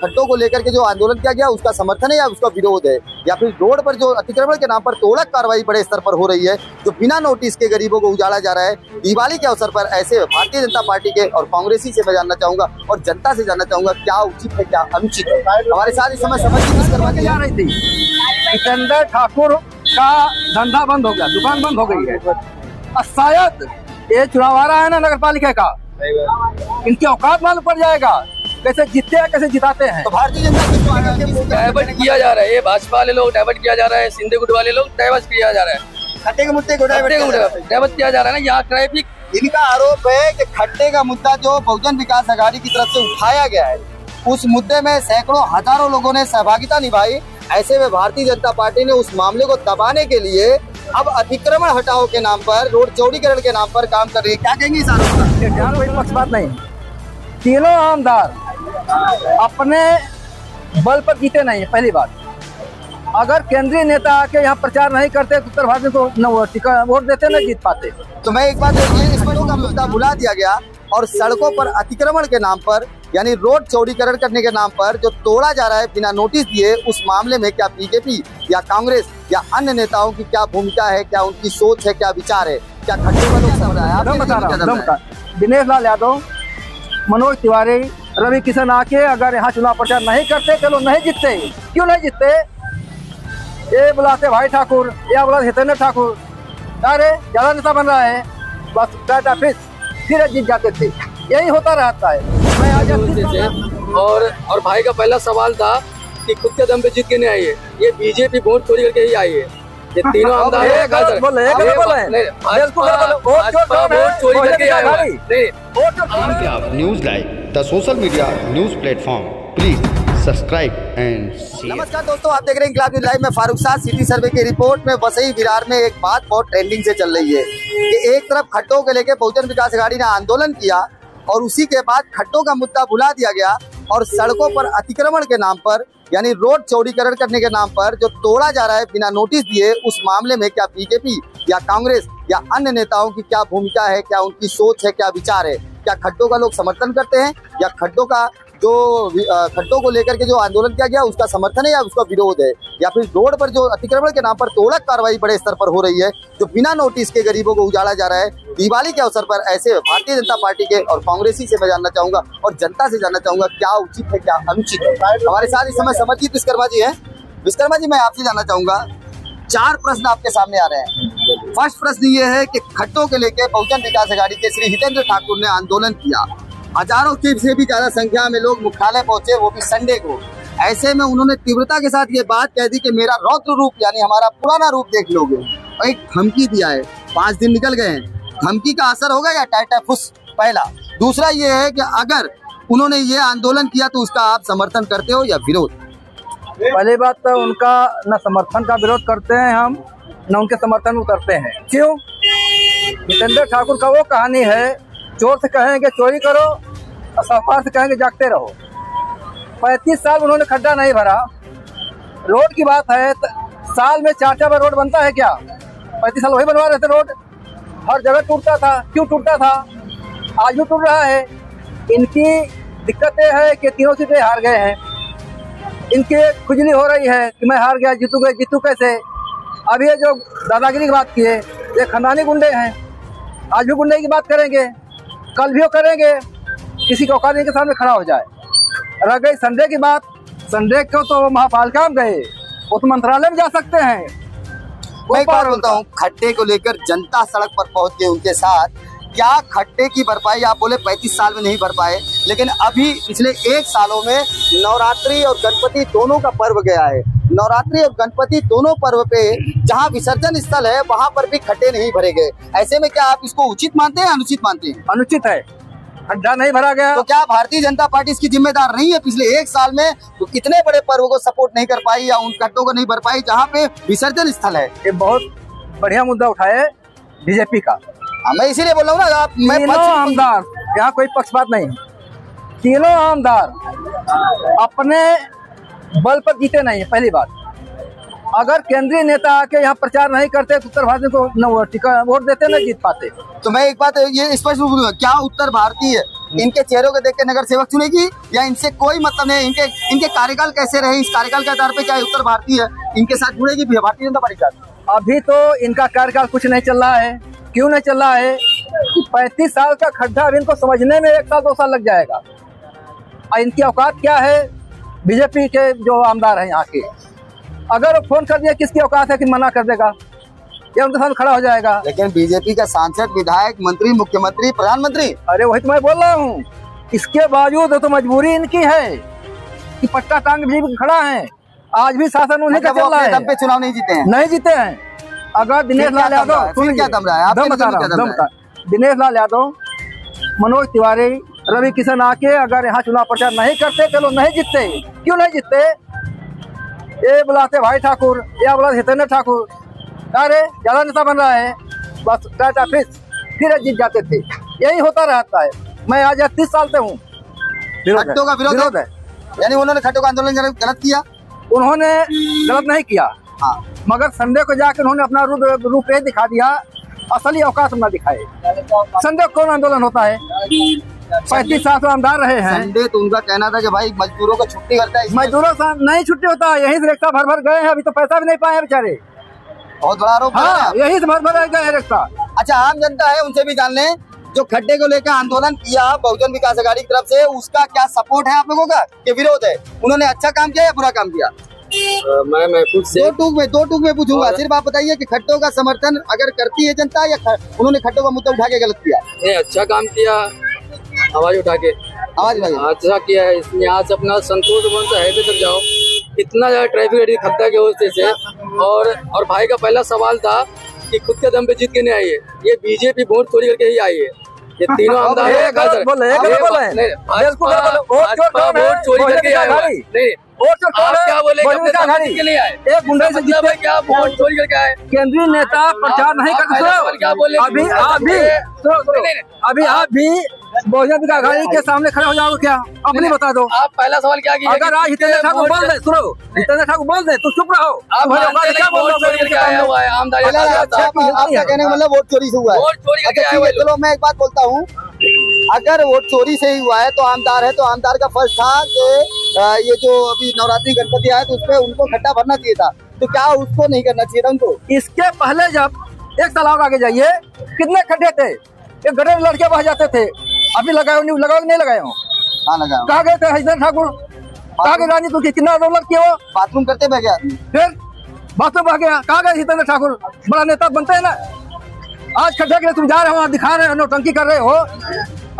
खड्डों को लेकर के जो आंदोलन किया गया उसका समर्थन है या उसका विरोध है, या फिर रोड पर जो अतिक्रमण के नाम पर तोड़क कार्रवाई बड़े स्तर पर हो रही है, जो बिना नोटिस के गरीबों को उजाड़ा जा रहा है दिवाली के अवसर पर। ऐसे भारतीय जनता पार्टी के और कांग्रेसी से मैं जानना चाहूंगा और जनता से जानना चाहूंगा क्या उचित है क्या अनुचित है। हमारे साथ इस समय समझ करवाने जा रही थी। जितेंद्र ठाकुर का धंधा बंद हो गया, दुकान बंद हो गई है और शायद ये चुनाव आ रहा है ना नगर पालिका का, इनकी औकात मालूम पड़ जाएगा कैसे जीतते हैं कैसे जिताते हैं। तो भारतीय जनता डाइवर्ट किया जा रहा है, ये भाजपा वाले लोग डाइवर्ट किया जा रहा है, सिंधे गुट वाले लोग डाइवर्ट किया जा रहा है, खड्डे के मुद्दे को डाइवर्ट किया जा रहा है ना। यहाँ ट्रैफिक, इनका आरोप है कि खड्डे का मुद्दा जो बहुजन विकास आघाड़ी की तरफ से उठाया गया है उस मुद्दे में सैकड़ों हजारों लोगों ने सहभागिता निभाई। ऐसे में भारतीय जनता पार्टी ने उस मामले को दबाने के लिए अब अतिक्रमण हटाओ के नाम पर, रोड चौड़ीकरण के नाम पर काम कर रही है। क्या कहेंगे इस आरोप पर? कोई पक्षपात नहीं, तीनों आमदार अपने बल पर जीते नहीं है। पहली बात, अगर केंद्रीय नेता आके यहाँ प्रचार नहीं करते तो उत्तर भारत को वोट देते नहीं जीत पाते। तो मैं एक बात देखिए, इस पर का मुद्दा भुला दिया गया और सड़कों पर अतिक्रमण के नाम पर यानी रोड चौड़ीकरण करने के नाम पर जो तोड़ा जा रहा है बिना नोटिस दिए, उस मामले में क्या बीजेपी या कांग्रेस या अन्य नेताओं की क्या भूमिका है, क्या उनकी सोच है, क्या विचार है, क्या खड्डे का लोग समझ रहा है? दिनेश लाल यादव, मनोज तिवारी, रवि किशन आके अगर यहाँ चुनाव प्रचार नहीं करते, चलो नहीं जीतते। क्यों नहीं जीतते? ये बुलाते भाई ठाकुर या बुलाते हितेंद्र ठाकुर, अरे ज्यादा नेता बन रहा है, बस टाटा फिर जीत जाते थे। यही होता रहता है। मैं आज और भाई का पहला सवाल था कि खुद के दम पे जीत के नहीं आई है, ये बीजेपी वोट चोरी करके ही आई है। ये तीनों आमदार news live the social media news platform, please subscribe and share. नमस्कार दोस्तों, आप देख रहे हैं इंकलाब न्यूज़ लाइव में फारूक साहब। सिटी सर्वे की रिपोर्ट में वसई विरार में एक बात बहुत ट्रेंडिंग से चल रही है कि एक तरफ खड्डों के लेके बहुजन विकास आघाड़ी ने आंदोलन किया और उसी के बाद खड्डों का मुद्दा भुला दिया गया और सड़कों पर अतिक्रमण के नाम पर यानी रोड चौड़ीकरण करने के नाम पर जो तोड़ा जा रहा है बिना नोटिस दिए, उस मामले में क्या बीजेपी या कांग्रेस या अन्य नेताओं की क्या भूमिका है, क्या उनकी सोच है, क्या विचार है? क्या खड्डों का लोग समर्थन करते हैं या खड्डों को लेकर के जो आंदोलन किया गया उसका समर्थन है या उसका विरोध है, या फिर रोड पर जो अतिक्रमण के नाम पर तोड़क कार्रवाई बड़े स्तर पर हो रही है, जो बिना नोटिस के गरीबों को उजाड़ा जा रहा है दिवाली के अवसर पर। ऐसे भारतीय जनता पार्टी के और कांग्रेसी से मैं जानना चाहूंगा और जनता से जानना चाहूंगा क्या उचित है क्या अनुचित है। हमारे साथ इस समय समरजीत विश्वकर्मा जी हैं। विश्वकर्मा जी, मैं आपसे जानना चाहूंगा, 4 प्रश्न आपके सामने आ रहे हैं। फर्स्ट प्रश्न ये है कि खड्डों के लेके बहुजन विकास आघाड़ी के श्री हितेंद्र ठाकुर ने आंदोलन किया, हजारों से भी ज्यादा संख्या में लोग मुख्यालय पहुंचे, वो भी संडे को। ऐसे में उन्होंने तीव्रता के साथ ये बात कह दी कि मेरा रौद्र रूप यानी हमारा पुराना रूप देख लोगे, और एक धमकी दिया है। 5 दिन निकल गए हैं, धमकी का असर होगा या टाटा फुस? पहला। दूसरा ये है कि अगर उन्होंने ये आंदोलन किया तो उसका आप समर्थन करते हो या विरोध? पहली बात तो उनका न समर्थन का विरोध करते हैं हम, न उनके समर्थन करते हैं। क्यों? जितेंद्र ठाकुर का वो कहानी है, चोर से कहेंगे चोरी करो और साहूकार से कहेंगे जागते रहो। 35 साल उन्होंने खड्डा नहीं भरा। रोड की बात है तो साल में 4 बार रोड बनता है क्या? 35 साल वही बनवा रहे थे रोड, हर जगह टूटता था। क्यों टूटता था? आज भी टूट रहा है। इनकी दिक्कत ये है कि 3 सीटें हार गए हैं, इनकी खुजली हो रही है कि मैं हार गया, जीतू कैसे? अब ये जो दादागिरी की बात की है, ये खानदानी गुंडे हैं, आज भी गुंडे की बात करेंगे, कल भी वो करेंगे, किसी को औकात के सामने खड़ा हो जाए। रह गई संडे की बात, संडे को तो महापालिका में गए, वो तो मंत्रालय में जा सकते हैं। मैं एक बात बोलता हूँ, खड्डे को लेकर जनता सड़क पर पहुंच गई उनके साथ। क्या खड्डे की भरपाई, आप बोले 35 साल में नहीं भर पाए, लेकिन अभी पिछले 1 सालों में नवरात्रि और गणपति दोनों का पर्व गया है। नवरात्रि और गणपति दोनों पर्व पे जहाँ विसर्जन स्थल है वहाँ पर भी खड्डे नहीं भरे गए। ऐसे में क्या आप इसको उचित मानते हैं, अनुचित मानते हैं? अनुचित है, खड्डा नहीं भरा गया। तो क्या भारतीय जनता पार्टी इसकी जिम्मेदार नहीं है? पिछले 1 साल में तो कितने बड़े पर्व को सपोर्ट नहीं कर पाई या उन खड्डों को नहीं भर पाई जहाँ पे विसर्जन स्थल है। ये बहुत बढ़िया मुद्दा उठाए बीजेपी का। मैं इसीलिए बोल रहा हूँ ना, तीनों आमदार, यहाँ कोई पक्षपात नहीं, तीनों आमदार अपने बल पर जीते नहीं है। पहली बात, अगर केंद्रीय नेता आके यहाँ प्रचार नहीं करते तो उत्तर भारत को वोट देते नहीं जीत पाते। तो मैं एक बात ये स्पष्ट रूप में, क्या उत्तर भारतीय इनके चेहरों को देख के नगर सेवक चुनेगी या इनसे कोई मतलब नहीं? इनके कार्यकाल कैसे रहे, इस कार्यकाल के आधार पे क्या उत्तर भारतीय है इनके साथ जुड़ेगी भी भारतीय जनता पार्टी के साथ? अभी तो इनका कार्यकाल कुछ नहीं चल रहा है। क्यों नहीं चल रहा है कि 35 साल का खड्डा अभी इनको समझने में 1 साल 2 साल लग जाएगा। और इनकी औकात क्या है? बीजेपी के जो आमदार हैं यहाँ के, अगर फोन कर दिया किसकी औकात है कि मना कर देगा या उनके साथ खड़ा हो जाएगा? लेकिन बीजेपी का सांसद, विधायक, मंत्री, मुख्यमंत्री, प्रधानमंत्री, अरे वही तो मैं बोल रहा हूँ। इसके बावजूद तो मजबूरी इनकी है कि पट्टा टांग बीजेपी खड़ा है। आज भी शासन उन्हीं का चल रहा है। दम पे चुनाव नहीं जीते हैं? नहीं जीते हैं। अगर दिनेश लाल यादव, क्या दम रहा है? दम बता रहा हूँ, दिनेश लाल यादव, मनोज तिवारी, रवि किशन आके अगर यहाँ चुनाव प्रचार नहीं करते, चलो नहीं जीतते। क्यों नहीं जीतते? ये बुलाते भाई ठाकुर या बुलाते हितेंद्र ठाकुर, अरे ज्यादा नेता बन रहा है, बस फिर जीत जाते थे। यही होता रहता है। मैं आज 30 साल से हूँ। खट्टों का विरोध है, यानी उन्होंने खट्टों का आंदोलन गलत किया? उन्होंने गलत नहीं किया, हाँ, मगर संडे को जाकर उन्होंने अपना रूप ये दिखा दिया, असली औकात ना दिखाए। संडे कौन आंदोलन होता है? 35 साल से आमदार रहे हैं। संडे तो उनका कहना था कि भाई मजदूरों को छुट्टी करता है। मजदूरों से नहीं छुट्टी होता है, यही से रिक्शा भर भर गए हैं, अभी तो पैसा भी नहीं पाए बेचारे। बहुत बड़ा आरोप। हाँ, यही से भर भर गए हैं रिक्शा। अच्छा, आम जनता है, उनसे भी जान लें, जो खड्डे को लेकर आंदोलन किया बहुजन विकास आघाड़ी की तरफ से, उसका क्या सपोर्ट है आप लोगों का कि विरोध है? उन्होंने अच्छा काम किया या बुरा काम किया? मैं खुद से दो टूक में पूछूंगा। सिर्फ आप बताइए कि खड्डों का समर्थन अगर करती है जनता या उन्होंने खड्डों का मुद्दा उठा के गलत किया? नहीं, अच्छा काम किया, आवाज उठा के अच्छा किया है। इसमें यहाँ से अपना संतोष भवन से हाईवे तक जाओ, इतना ज्यादा ट्रैफिक है खड्डा के वजह से। और भाई का पहला सवाल था कि खुद के दम पे जीत के नहीं आई है, ये बीजेपी वोट चोरी करके ही आई है। ये तीनों आमदार वोट चोरी करके आए। नहीं, आप क्या बोले एक गुंडे से जीते, क्या वोट चोरी करके आए? केंद्रीय नेता प्रचार नहीं करते। क्या बोले? अभी आप भी बहुजन विकास आघाड़ी के सामने खड़े हो जाओगे क्या? अपनी बता दो। आप पहला सवाल क्या किया? अगर आज हितेंद्र ठाकुर बोल दे, सुनो, हितेंद्र ठाकुर बोल दे तो चुप रहो। आप क्या बोल रहे हो? आपका कहने का मतलब वोट चोरी से हुआ है? वोट चोरी करके आए। चलो मैं एक बात बोलता हूँ, अगर वोट चोरी से ही हुआ है तो आमदार है, तो आमदार का फर्ज था कि ये जो अभी नवरात्रि गणपति आए तो उसपे उनको खड्डा भरना चाहिए था, तो क्या उसको नहीं करना चाहिए था उनको? इसके पहले जब 1 साल और आगे जाइए, कितने खड्डे थे? एक गड्ढे में लड़के बह जाते थे। अभी लगाओ नहीं लगाए हो? हाँ, लगाओ। कहाँ गए थे हितेंद्र ठाकुर? कहाँ गए रानी? तू कितना आंदोलन किया हो? बाथरूम करते बह गया, फिर बाथरूम बह गया। कहाँ गए हितेंद्र ठाकुर? बड़ा नेता बनते हैं ना। आज खड्डे के लिए तुम जा रहे हो, दिखा रहे हो, नौटंकी कर रहे हो।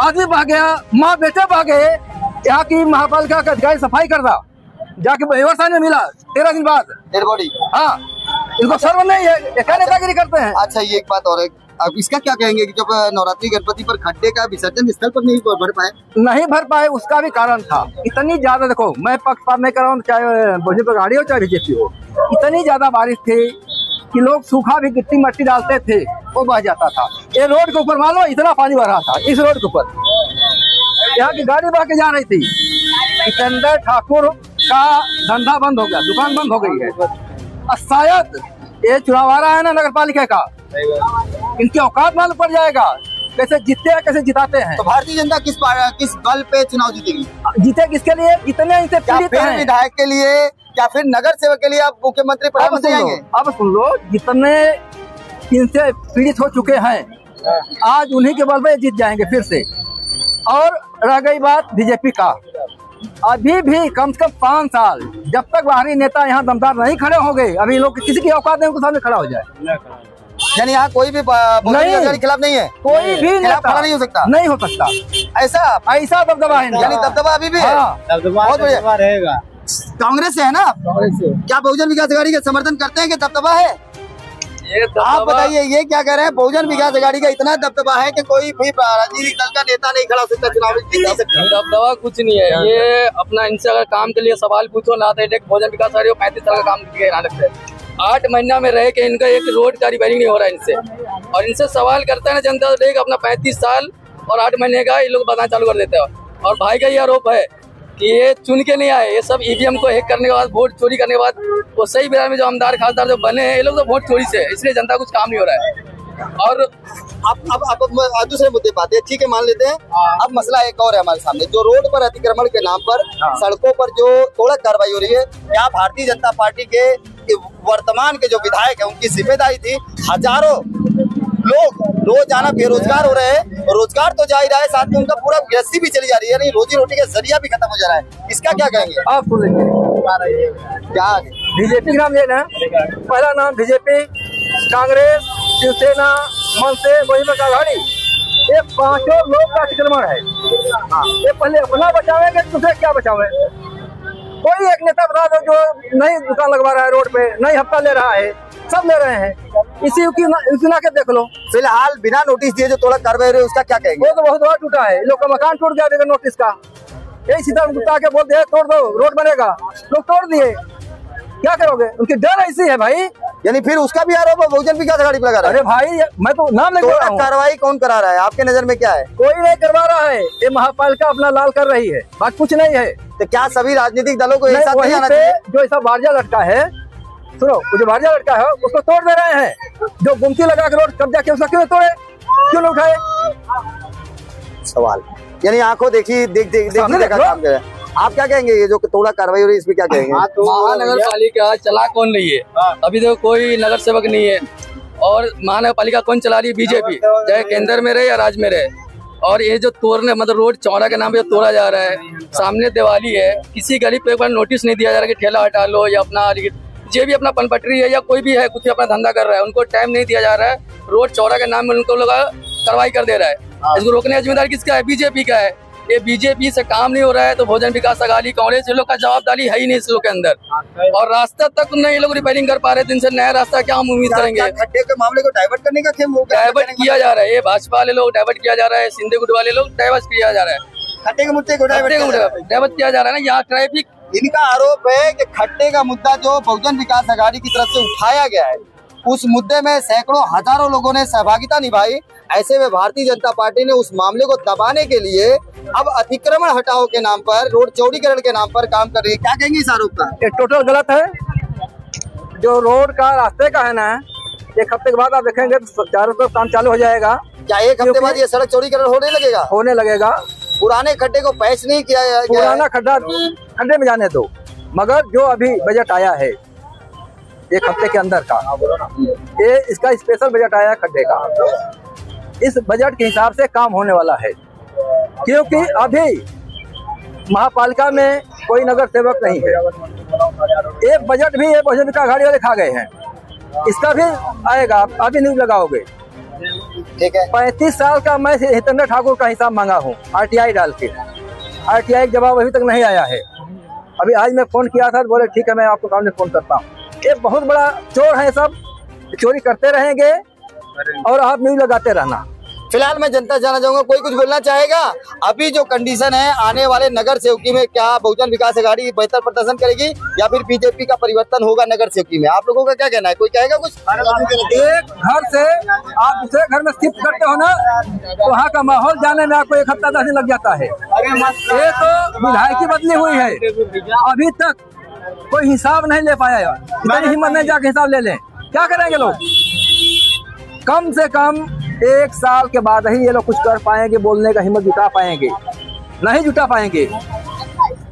आदमी बह गया, माँ बेटे बह गए। यहाँ की महापालिका का अधिकारी सफाई कर रहा, जाके व्यवस्था में मिला 13 दिन बाद डेड बॉडी। हाँ, इनको सर्व नहीं है, क्या नेतागिरी करते हैं। अच्छा, ये एक बात और है, अब इसका क्या कहेंगे कि जब नवरात्रि गणपति पर खड्डे का विसर्जन स्थल पर नहीं भर पाए? उसका भी कारण था। इतनी ज्यादा, देखो मैं पक्षपात नहीं कर रहा हूँ, चाहे बहुजन आघाड़ी हो चाहे बीजेपी हो, इतनी ज्यादा बारिश थी कि लोग सूखा भी गिट्टी मट्टी डालते थे, वो बह जाता था। ये रोड के ऊपर मानो इतना पानी भर रहा था, इस रोड के ऊपर यहाँ की गाड़ी बह के जा रही थी। हितेंद्र ठाकुर का धंधा बंद हो गया, दुकान बंद हो गई है। और शायद ये चुनाव आ रहा है ना नगर पालिका का, इनकी औकात मालूम पड़ जाएगा कैसे जीतते हैं, कैसे जिताते हैं। तो भारतीय जनता किस बल पे चुनाव जीतेगी? जीते किसके लिए? जितने इनसे पीड़ित हैं, विधायक के लिए या फिर नगर सेवक के लिए आप मुख्यमंत्री प्रधानमंत्री आएंगे? अब सुन लो, जितने इनसे पीड़ित हो चुके हैं आज उन्हीं के बल पे जीत जाएंगे फिर से। और रह गई बात बीजेपी का, अभी भी कम से कम 5 साल जब तक बाहरी नेता यहाँ दमदार नहीं खड़े होंगे, अभी लोग किसी की औकात नहीं उनके सामने खड़ा हो जाए। यानी यहाँ कोई भी के खिलाफ नहीं है, कोई भी खड़ा नहीं हो सकता, नहीं हो सकता। ऐसा दबदबा है, यानी दबदबा अभी भी है। बहुत बढ़िया रहेगा। कांग्रेस से है ना आप? क्या बहुजन विकास आघाड़ी का समर्थन करते हैं कि दबदबा है? आप बताइए, ये क्या कह रहे हैं? बहुजन विकास आघाड़ी का इतना दबदबा है कि कोई भी राजनीतिक दल का नेता नहीं खड़ा हो सकता चुनाव जीत सकता? दबदबा कुछ नहीं है, ये अपना इनसे अगर काम के लिए सवाल पूछो ना, तो बहुजन विकास आघाड़ी 35 साल का काम किया लगता है। 8 महीना में रह के इनका एक रोड का रिपेयरिंग नहीं हो रहा है इनसे, और इनसे सवाल करता है ना जनता, तो देख अपना 35 साल और 8 महीने का ये लोग बताना चालू कर देते हैं। और भाई का ये आरोप है कि ये चुन के नहीं आए, ये सब ईवीएम को हैक करने के बाद, वोट चोरी करने के बाद, वो सही बिहार में जो आमदार खासदार जो बने हैं, ये लोग तो वोट चोरी से, इसलिए जनता कुछ काम नहीं हो रहा है। और अब दूसरे मुद्दे पे आते हैं, ठीक है मान लेते हैं। अब मसला एक और है हमारे सामने, जो रोड पर अतिक्रमण के नाम पर सड़कों पर जो तोड़क कार्रवाई हो रही है, क्या भारतीय जनता पार्टी के वर्तमान के जो विधायक है उनकी जिम्मेदारी थी? हजारों लोग रोजाना बेरोजगार हो रहे हैं, रोजगार तो जा ही रहा है, साथ में उनका पूरा गृहस्थी भी चली जा रही है, नहीं रोजी रोटी का जरिया भी खत्म हो जा रहा है। इसका क्या कहेंगे आप? क्या बीजेपी का नाम लेना, पहला नाम बीजेपी, कांग्रेस, शिवसेना, मनसे, वही आघाड़ी, ये पांचों लोग का अतिक्रमण है। ये पहले अपना बचावेंगे, दूसरे क्या बचावे? कोई एक नेता बता दो जो नहीं दुकान लगवा रहा है रोड पे, नहीं हफ्ता ले रहा है, सब ले रहे हैं। इसी की ना के देख लो। फिलहाल बिना नोटिस दिए जो तोड़क कार्रवाई हो रही है उसका क्या कहेंगे? वो तो बहुत बड़ा टूटा है, लोग का मकान टूट गया बिना नोटिस का। यही सीधा गुस्सा के बोलते हैं तोड़ दो रोड बनेगा, लोग तोड़ दिए, क्या करोगे? उनकी डर ऐसी है भाई। यानी फिर उसका भी आरोप है बहुजन विकास आघाड़ी पे लगा रहा है। अरे भाई मैं तो नाम नहीं बोल रहा हूं। कार्रवाई कौन करा रहा है आपके नजर में? क्या है? कोई नहीं करवा रहा है, ये महापालिका अपना लाल कर रही है, बात कुछ नहीं है। तो क्या सभी राजनीतिक दलों को एक साथ नहीं आना पे चाहिए? जो ऐसा बारजा लटका है, सुनो, वो जो बारजा लटका है उसको तोड़ दे रहे हैं। जो गुमती लगा के रोड कब्जा किया उसका क्यों तोड़े, क्यों नहीं उठाए? सवाल यानी आंखों देखी देखा काम करे। आप क्या कहेंगे? ये जो तोड़ा कार्रवाई हो रही है इसमें क्या कहेंगे? महानगर पालिका चला कौन रही है? अभी तो कोई नगर सेवक नहीं है। और महानगर पालिका कौन चला रही है? बीजेपी, चाहे केंद्र में रहे या राज्य में रहे। और ये जो तोड़ने मतलब रोड चौड़ा के नाम पे तोड़ा जा रहा है, सामने दिवाली है, किसी गली पे एक बार नोटिस नहीं दिया जा रहा कि ठेला हटा लो या अपना जो भी अपना पनपटरी है या कोई भी है कुछ अपना धंधा कर रहा है, उनको टाइम नहीं दिया जा रहा है। रोड चौड़ा के नाम में उनको लोग कार्रवाई कर दे रहा है। इसको रोकने का जिम्मेदारी किसका है? बीजेपी का है। ये बीजेपी से काम नहीं हो रहा है तो बहुजन विकास आघाड़ी, कांग्रेस, ये लोग का जवाबदारी है ही नहीं इस लोग के अंदर। और रास्ता तक नहीं ये लोग रिपेयरिंग कर पा रहे थे, इनसे नया रास्ता क्या हम उम्मीद करेंगे? खड्डे के मामले को डाइवर्ट करने का खेल डाइवर्ट किया जा रहा है, ये भाजपा वाले लोग डाइवर्ट किया जा रहा है, सिंधे गुट वाले लोग डाइवर्ट किया जा रहा है, खड्डे के मुद्दे को डाइवर्ट किया जा रहा है ना। यहाँ ट्रैफिक, इनका आरोप है कि खड्डे का मुद्दा जो बहुजन विकास आघाड़ी की तरफ से उठाया गया है, उस मुद्दे में सैकड़ों हजारों लोगों ने सहभागिता निभाई। ऐसे में भारतीय जनता पार्टी ने उस मामले को दबाने के लिए अब अतिक्रमण हटाओ के नाम पर, रोड चौड़ीकरण के नाम पर काम कर रही है। क्या कहेंगे इस आरोप का? ये टोटल गलत है। जो रोड का रास्ते का है ना, एक हफ्ते के बाद आप देखेंगे तो चारों तरफ काम चालू हो जाएगा। क्या एक हफ्ते बाद ये सड़क चौड़ीकरण होने लगेगा? पुराने खड्डे को पैच नहीं किया गया? पुराना खड्डे में जाने दो, मगर जो अभी बजट आया है एक हफ्ते के अंदर का, ये इसका स्पेशल बजट आया है खड्डे का। इस बजट के हिसाब से काम होने वाला है, क्योंकि अभी महापालिका में कोई नगर सेवक नहीं है। एक बजट भी ये बहुजन विकास आघाड़ी वाले खा गए हैं, इसका भी आएगा, अभी न्यूज लगाओगे। ठीक है। 35 साल का मैं हितेंद्र ठाकुर का हिसाब मांगा हूँ RTI डाल के, RTI का जवाब अभी तक नहीं आया है। अभी आज मैं फोन किया था, बोले ठीक है मैं आपको सामने फोन करता हूँ। ये बहुत बड़ा चोर है, सब चोरी करते रहेंगे और आप न्यूज लगाते रहना। फिलहाल मैं जनता जाना चाहूंगा, कोई कुछ बोलना चाहेगा? अभी जो कंडीशन है आने वाले नगर सेवकी में, क्या बहुजन विकास आघाड़ी बेहतर प्रदर्शन करेगी या फिर बीजेपी का परिवर्तन होगा नगर सेवकी में? आप लोगों का क्या कहना है? कोई कहेगा कुछ? एक घर से आप दूसरे घर में शिफ्ट करते हो ना, तो वहाँ का माहौल जाने में आपको 1 हफ्ता 10 दिन लग जाता है। ये तो विधायकी बदली हुई है, अभी तक कोई हिसाब नहीं ले पाया। इतनी हिम्मत नहीं जाके हिसाब ले लें, क्या करेंगे लोग? कम से कम 1 साल के बाद ही ये लोग कुछ कर पाएंगे, बोलने का हिम्मत जुटा पाएंगे, नहीं जुटा पाएंगे।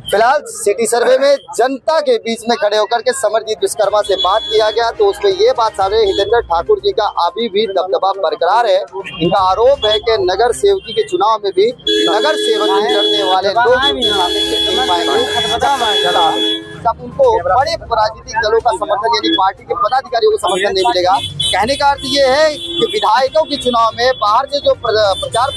फिलहाल सिटी सर्वे में जनता के बीच में खड़े होकर के समरजीत विश्वकर्मा से बात किया गया तो उसमें ये बात सामने, हितेंद्र ठाकुर जी का अभी भी दबदबा बरकरार है। इनका आरोप है कि नगर सेवकी के चुनाव में भी नगर सेवक करने वाले लोग तब उनको बड़े राजनीतिक दलों का समर्थन यानी पार्टी के पदाधिकारियों को समर्थन नहीं मिलेगा। कहने का अर्थ ये है कि विधायकों के चुनाव में बाहर से जो स्टार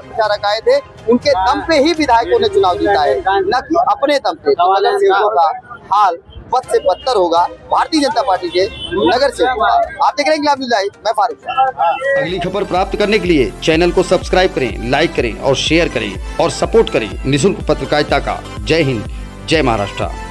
प्रचारक आए थे, उनके दम पे ही विधायकों ने चुनाव जीता है, न कि अपने दम पे। तो नगर सेवकों का हाल बद से बदतर होगा भारतीय जनता पार्टी के नगर सेवकों का। आप देख रहे हैं इंकलाब न्यूज़ लाइव, मैं फारूक। अगली खबर प्राप्त करने के लिए चैनल को सब्सक्राइब करें, लाइक करें और शेयर करें और सपोर्ट करें निःशुल्क पत्रकारिता का। जय हिंद, जय महाराष्ट्र।